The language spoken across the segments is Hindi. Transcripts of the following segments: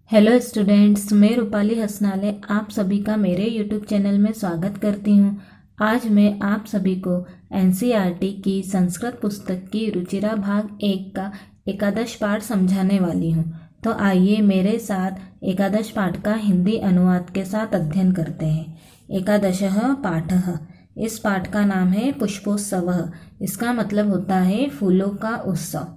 हेलो स्टूडेंट्स, मैं रूपाली हसनाले आप सभी का मेरे यूट्यूब चैनल में स्वागत करती हूँ। आज मैं आप सभी को एनसीईआरटी की संस्कृत पुस्तक की रुचिरा भाग 1 का एकादश पाठ समझाने वाली हूँ। तो आइए मेरे साथ एकादश पाठ का हिंदी अनुवाद के साथ अध्ययन करते हैं। एकादशः पाठः। इस पाठ का नाम है पुष्पोत्सवः। इसका मतलब होता है फूलों का उत्सव।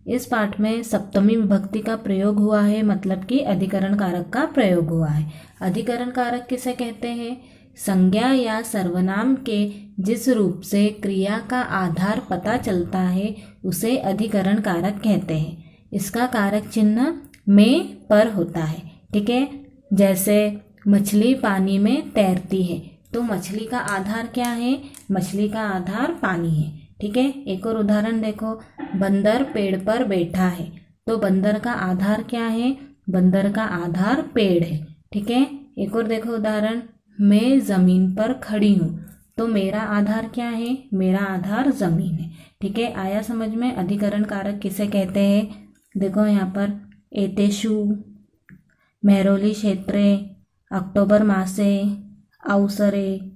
इस पाठ में सप्तमी विभक्ति का प्रयोग हुआ है, मतलब कि अधिकरण कारक का प्रयोग हुआ है। अधिकरण कारक किसे कहते हैं? संज्ञा या सर्वनाम के जिस रूप से क्रिया का आधार पता चलता है उसे अधिकरण कारक कहते हैं। इसका कारक चिन्ह में पर होता है। ठीक है, जैसे मछली पानी में तैरती है, तो मछली का आधार क्या है? मछली का आधार पानी है। ठीक है, एक और उदाहरण देखो। बंदर पेड़ पर बैठा है, तो बंदर का आधार क्या है? बंदर का आधार पेड़ है। ठीक है, एक और देखो उदाहरण। मैं जमीन पर खड़ी हूँ, तो मेरा आधार क्या है? मेरा आधार जमीन है। ठीक है, आया समझ में अधिकरण कारक किसे कहते हैं? देखो यहाँ पर एतेषु मेहरौली क्षेत्रे अक्टोबर मासे अवसरे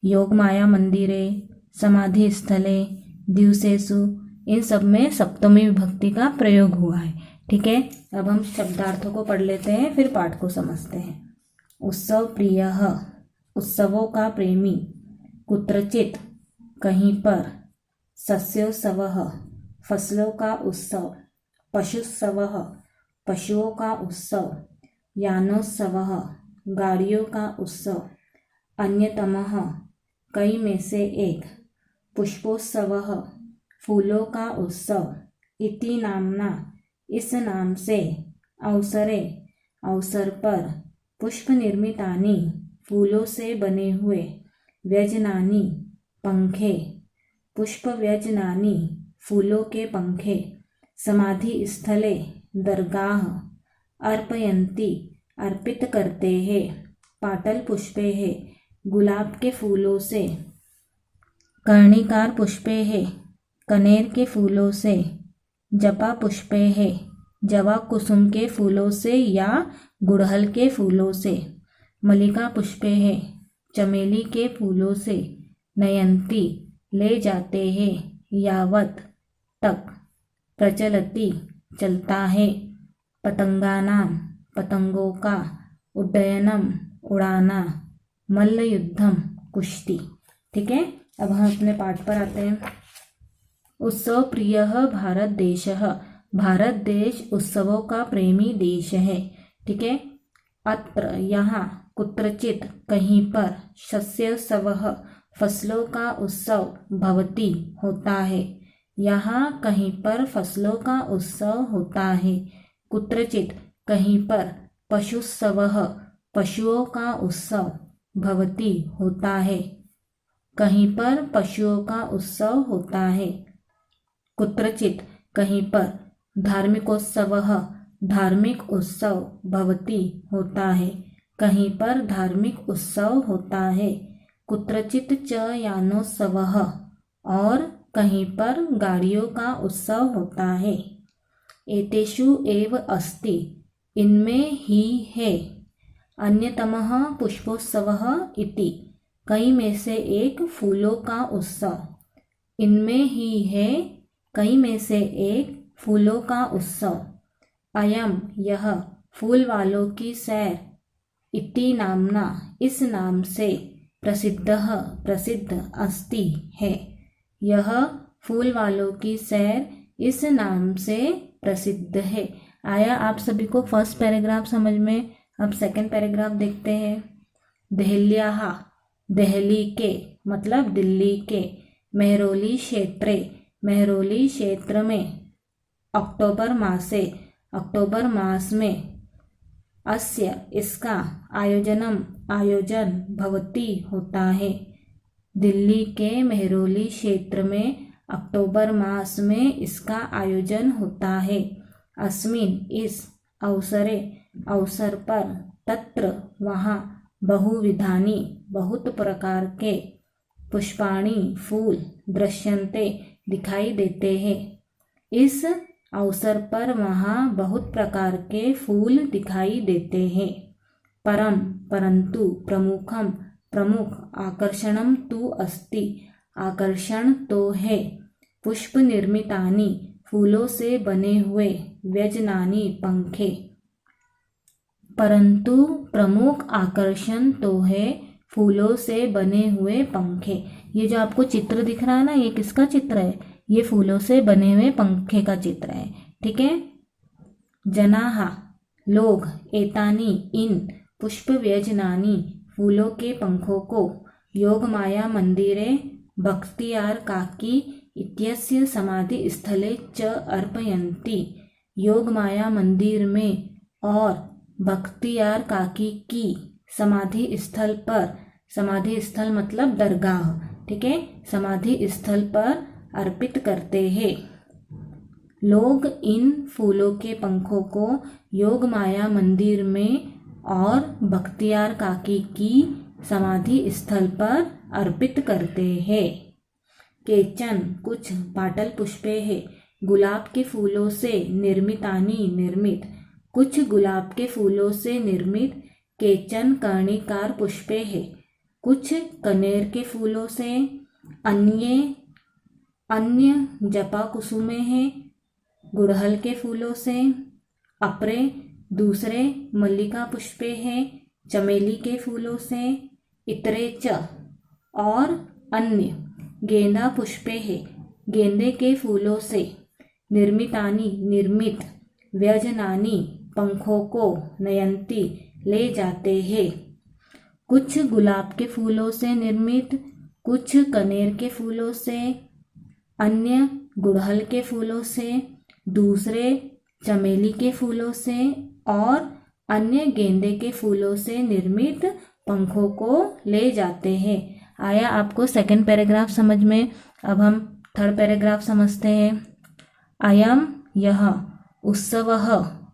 योगमाया मंदिरे समाधि स्थले दिवसेषु, इन सब में सप्तमी विभक्ति का प्रयोग हुआ है। ठीक है, अब हम शब्दार्थों को पढ़ लेते हैं, फिर पाठ को समझते हैं। उत्सव प्रियः, उत्सवों का प्रेमी। कुत्रचित, कहीं पर। सस्योत्सवः, फसलों का उत्सव। पशुत्सवः, पशुओं का उत्सव। यानोत्सवः, गाड़ियों का उत्सव। अन्यतमः, कई में से एक। पुष्पोत्सवः, फूलों का उत्सव। इति नामना, इस नाम से। अवसरे, अवसर पर। पुष्प निर्मितानि, फूलों से बने हुए। व्यजनानि, पंखे। पुष्प व्यजनानि, फूलों के पंखे। समाधि स्थले, दरगाह। अर्पयन्ति, अर्पित करते हैं। पाटल पुष्पे है, गुलाब के फूलों से। कर्णिकार पुष्पे है, कनेर के फूलों से। जपा पुष्पे है, जवा कुसुम के फूलों से या गुड़हल के फूलों से। मल्लिका पुष्पे है, चमेली के फूलों से। नयंती, ले जाते हैं। यावत, तक। प्रचलति, चलता है। पतंगानाम, पतंगों का। उड्डयनम, उड़ाना। मल्लयुद्धम, कुश्ती। ठीक है, अब हम अपने पाठ पर आते हैं। उत्सव प्रियः भारत देशः, भारत देश उत्सवों का प्रेमी देश है। ठीक है, अत्र, यहाँ। कुत्रचित, कहीं पर। शस्योत्सवः, फसलों का उत्सव। भवति, होता है। यहाँ कहीं पर फसलों का उत्सव होता है। कुत्रचित, कहीं पर। पशुत्सवः, पशुओं का उत्सव। भवति, होता है। कहीं पर पशुओं का उत्सव होता है। कुत्रचित, कहीं पर। धार्मिकोत्सवः, धार्मिक उत्सव। भवति, होता है। कहीं पर धार्मिक उत्सव होता है। कुत्रचित च यानोत्सवः, और कहीं पर गाड़ियों का उत्सव होता है। एतेषु एव अस्ति, इनमें ही है। अन्यतमः पुष्पोत्सवः इति, कई में से एक फूलों का उत्सव। इनमें ही है, कई में से एक फूलों का उत्सव। अयम, यह। फूल वालों की सैर। इति नामना, इस नाम से। प्रसिद्धः, प्रसिद्ध। अस्ति, है। यह फूल वालों की सैर इस नाम से प्रसिद्ध है। आया आप सभी को फर्स्ट पैराग्राफ समझ में? अब सेकंड पैराग्राफ देखते हैं। देहल्याः, दिल्ली के, मतलब दिल्ली के। मेहरौली क्षेत्रे, मेहरौली क्षेत्र में। अक्टोबर मासे, अक्टोबर मास में। अस्य, इसका। आयोजनम, आयोजन। भवति, होता है। दिल्ली के मेहरौली क्षेत्र में अक्टोबर मास में इसका आयोजन होता है। अस्मिन्, इस। अवसरे, अवसर पर। तत्र, वहाँ। बहुविधानि, बहुत प्रकार के। पुष्पाणि, फूल। दृश्यन्ते, दिखाई देते हैं। इस अवसर पर वहाँ बहुत प्रकार के फूल दिखाई देते हैं। परम परंतु, प्रमुखम प्रमुख, आकर्षणम तु अस्ति, आकर्षण तो है। पुष्प निर्मितानि, फूलों से बने हुए, व्यजनानि, पंखे। परंतु प्रमुख आकर्षण तो है फूलों से बने हुए पंखे। ये जो आपको चित्र दिख रहा है ना, ये किसका चित्र है? ये फूलों से बने हुए पंखे का चित्र है। ठीक है। जनाहा, लोग, एतानी, इन, पुष्प व्यजनानी, फूलों के पंखों को, योगमाया मंदिरे भक्तियार काकी इत्यस्य समाधि स्थले च अर्पयन्ति। योगमाया मंदिर में और भक्तियार काकी की समाधि स्थल पर, समाधि स्थल मतलब दरगाह, ठीक है, समाधि स्थल पर अर्पित करते हैं। लोग इन फूलों के पंखों को योगमाया मंदिर में और बख्तियार काकी की समाधि स्थल पर अर्पित करते हैं। केचन, कुछ, पाटल पुष्पे है, गुलाब के फूलों से निर्मितानी, निर्मित, कुछ गुलाब के फूलों से निर्मित। केचन कर्णिकार पुष्पे है, कुछ कनेर के फूलों से। अन्य जपा कुसुमे है, गुड़हल के फूलों से। अपरे, दूसरे, मल्लिका पुष्पे है, चमेली के फूलों से। इतरे च, और अन्य, गेंदा पुष्पे है, गेंदे के फूलों से। निर्मितानी, निर्मित, व्यजनानी, पंखों को, नयंती, ले जाते हैं। कुछ गुलाब के फूलों से निर्मित, कुछ कनेर के फूलों से, अन्य गुड़हल के फूलों से, दूसरे चमेली के फूलों से और अन्य गेंदे के फूलों से निर्मित पंखों को ले जाते हैं। आया आपको सेकंड पैराग्राफ समझ में? अब हम थर्ड पैराग्राफ समझते हैं। अयम, यह, उत्सवः,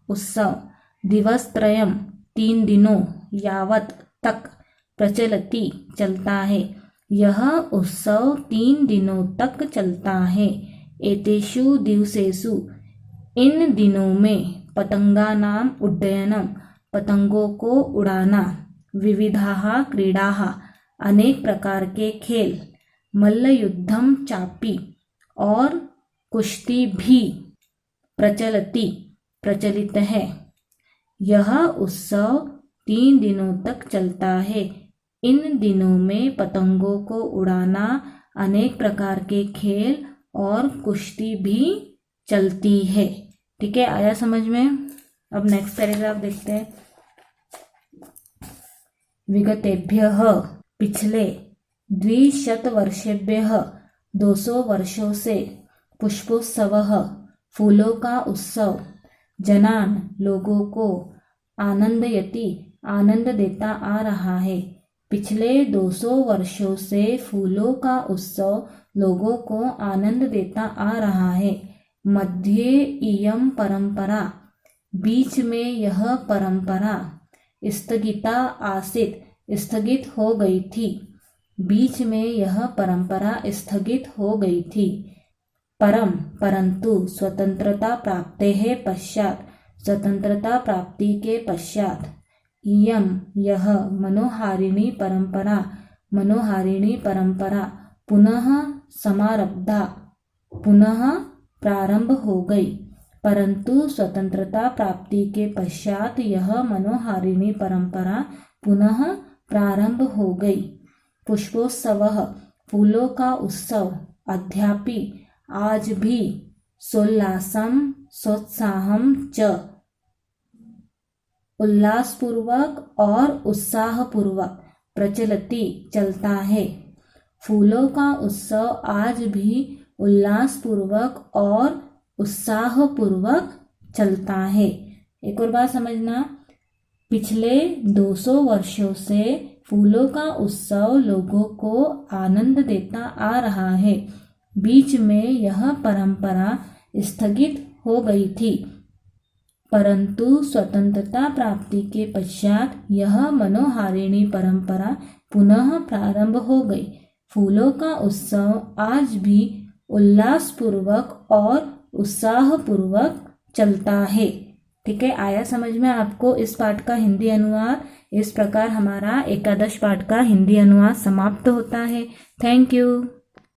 उत्सव, दिवसत्रयम, 3 दिनों, यावत, तक, प्रचलति, चलता है। यह उत्सव 3 दिनों तक चलता है। एतेषु दिवसेषु, इन दिनों में, पतंगानाम उड्डयनम, पतंगों को उड़ाना। विविधाः क्रीडाः, अनेक प्रकार के खेल। मल्लयुद्धम चापि, और कुश्ती भी। प्रचलति, प्रचलित है। यह उत्सव 3 दिनों तक चलता है। इन दिनों में पतंगों को उड़ाना, अनेक प्रकार के खेल और कुश्ती भी चलती है। ठीक है, आया समझ में? अब नेक्स्ट पैराग्राफ देखते हैं। विगतेभ्यः, पिछले, 200 वर्षेभ्यः, 200 वर्षों से। पुष्पोत्सवः, फूलों का उत्सव। जनान, लोगों को। आनंदयति, आनंद देता आ रहा है। पिछले 200 वर्षों से फूलों का उत्सव लोगों को आनंद देता आ रहा है। मध्ये इयं परंपरा, बीच में यह परंपरा। स्थगिता आसीत्, स्थगित हो गई थी। बीच में यह परंपरा स्थगित हो गई थी। परम, परंतु, स्वतंत्रता प्राप्तेः पश्चात, स्वतंत्रता प्राप्ति के पश्चात। इयं, यह, मनोहारिणी परंपरा, मनोहारिणी परंपरा। पुनः समारब्धा, पुनः प्रारंभ हो गई। परंतु स्वतंत्रता प्राप्ति के पश्चात यह मनोहारिणी परंपरा पुनः प्रारंभ हो गई। पुष्पोत्सवः, फूलों का उत्सव। अद्यापि, आज भी। सोल्लासम, सोत्साहम च, उल्लासपूर्वक और उत्साहपूर्वक। प्रचलति, चलता है। फूलों का उत्सव आज भी उल्लासपूर्वक और उत्साहपूर्वक चलता है। एक और बात समझना, पिछले 200 वर्षों से फूलों का उत्सव लोगों को आनंद देता आ रहा है। बीच में यह परंपरा स्थगित हो गई थी, परंतु स्वतंत्रता प्राप्ति के पश्चात यह मनोहारिणी परंपरा पुनः प्रारंभ हो गई। फूलों का उत्सव आज भी उल्लासपूर्वक और उत्साहपूर्वक चलता है। ठीक है, आया समझ में आपको इस पाठ का हिंदी अनुवाद। इस प्रकार हमारा एकादश पाठ का हिंदी अनुवाद समाप्त होता है। Thank you.